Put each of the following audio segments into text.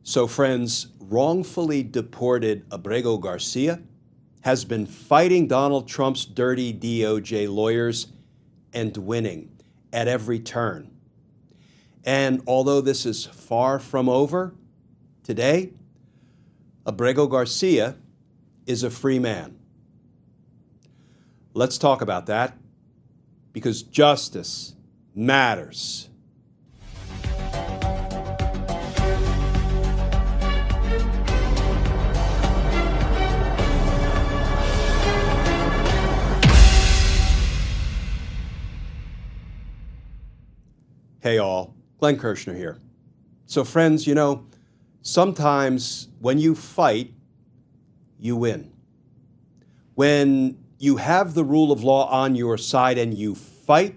So friends, wrongfully deported Abrego Garcia has been fighting Donald Trump's dirty DOJ lawyers and winning at every turn. And although this is far from over, today, Abrego Garcia is a free man. Let's talk about that, because justice matters. Hey all, Glenn Kirshner here. So friends, sometimes when you fight, you win. When you have the rule of law on your side and you fight,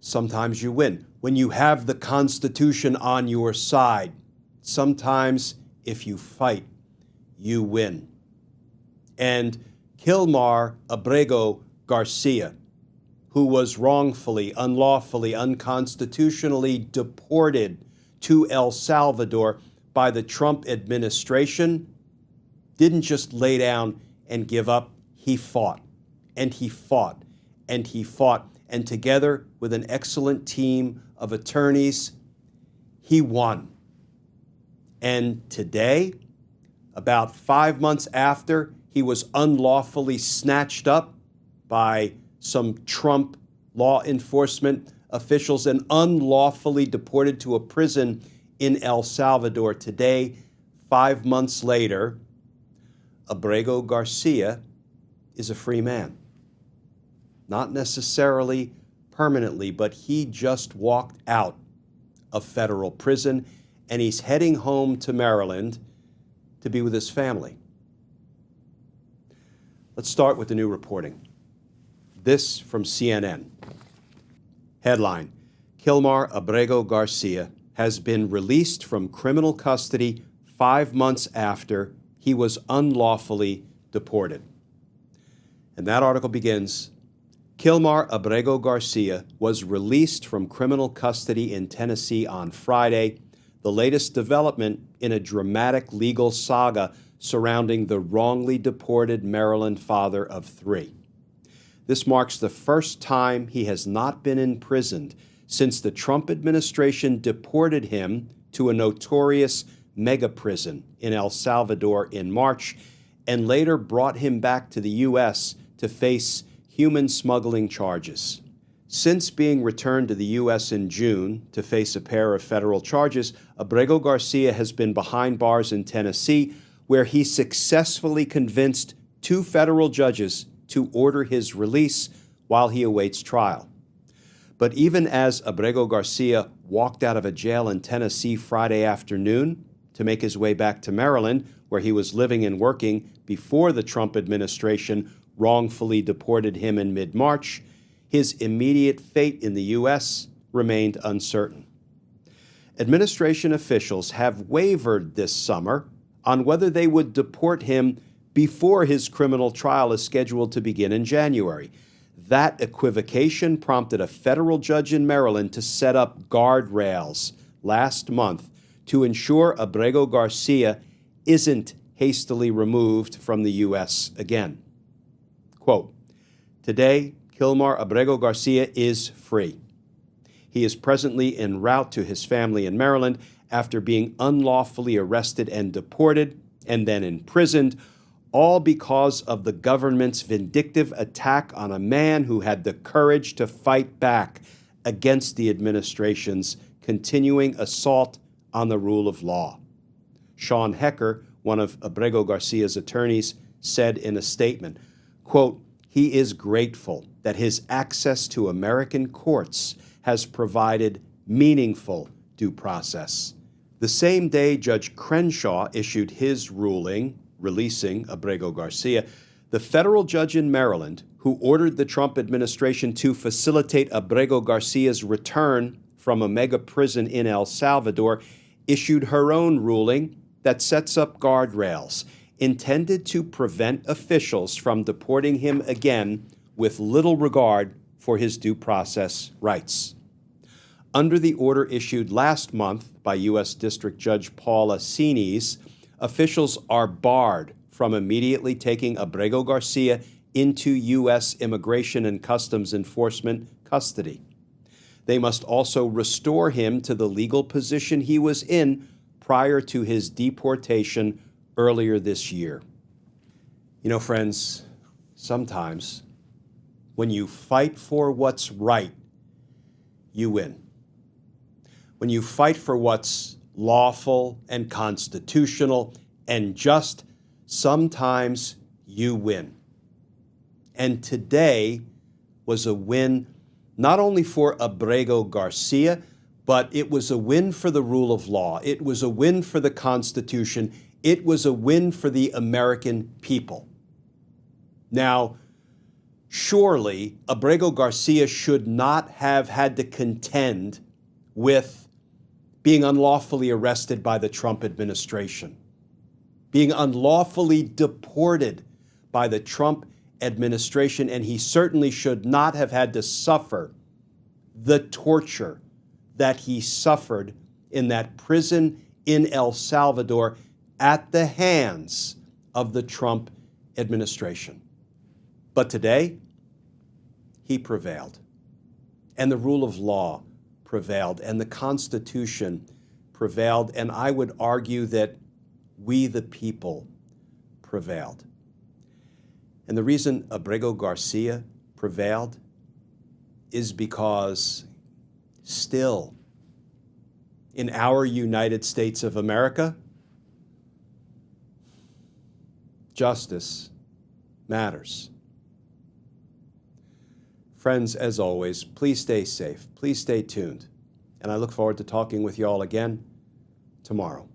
sometimes you win. When you have the Constitution on your side, sometimes if you fight, you win. And Kilmar Abrego Garcia, who was wrongfully, unlawfully, unconstitutionally deported to El Salvador by the Trump administration, didn't just lay down and give up. He fought, and he fought, and he fought. And together with an excellent team of attorneys, he won. And today, about 5 months after he was unlawfully snatched up by some Trump law enforcement officials and unlawfully deported to a prison in El Salvador, today, 5 months later, Abrego Garcia is a free man. Not necessarily permanently, but he just walked out of federal prison and he's heading home to Maryland to be with his family. Let's start with the new reporting. This from CNN. Headline: Kilmar Abrego Garcia has been released from criminal custody 5 months after he was unlawfully deported. And that article begins, Kilmar Abrego Garcia was released from criminal custody in Tennessee on Friday, the latest development in a dramatic legal saga surrounding the wrongly deported Maryland father of 3. This marks the first time he has not been imprisoned since the Trump administration deported him to a notorious mega prison in El Salvador in March and later brought him back to the U.S. to face human smuggling charges. Since being returned to the U.S. in June to face a pair of federal charges, Abrego Garcia has been behind bars in Tennessee, where he successfully convinced 2 federal judges to order his release while he awaits trial. But even as Abrego Garcia walked out of a jail in Tennessee Friday afternoon to make his way back to Maryland, where he was living and working before the Trump administration wrongfully deported him in mid-March, his immediate fate in the U.S. remained uncertain. Administration officials have wavered this summer on whether they would deport him before his criminal trial is scheduled to begin in January. That equivocation prompted a federal judge in Maryland to set up guardrails last month to ensure Abrego Garcia isn't hastily removed from the U.S. again. Quote, today, Kilmar Abrego Garcia is free. He is presently en route to his family in Maryland after being unlawfully arrested and deported and then imprisoned, all because of the government's vindictive attack on a man who had the courage to fight back against the administration's continuing assault on the rule of law. Sean Hecker, one of Abrego Garcia's attorneys, said in a statement, quote, he is grateful that his access to American courts has provided meaningful due process. The same day Judge Crenshaw issued his ruling releasing Abrego Garcia, the federal judge in Maryland, who ordered the Trump administration to facilitate Abrego Garcia's return from a mega prison in El Salvador, issued her own ruling that sets up guardrails intended to prevent officials from deporting him again with little regard for his due process rights. Under the order issued last month by U.S. District Judge Paula Sines, officials are barred from immediately taking Abrego Garcia into U.S. Immigration and Customs Enforcement custody. They must also restore him to the legal position he was in prior to his deportation earlier this year. You know, friends, sometimes when you fight for what's right, you win. When you fight for what's lawful and constitutional and just, sometimes you win. And today was a win not only for Abrego Garcia, but it was a win for the rule of law. It was a win for the Constitution. It was a win for the American people. Now, surely Abrego Garcia should not have had to contend with being unlawfully arrested by the Trump administration, being unlawfully deported by the Trump administration, and he certainly should not have had to suffer the torture that he suffered in that prison in El Salvador at the hands of the Trump administration. But today, he prevailed, and the rule of law prevailed, and the Constitution prevailed, and I would argue that we, the people, prevailed. And the reason Abrego Garcia prevailed is because still, in our United States of America, justice matters. Friends, as always, please stay safe. Please stay tuned. And I look forward to talking with you all again tomorrow.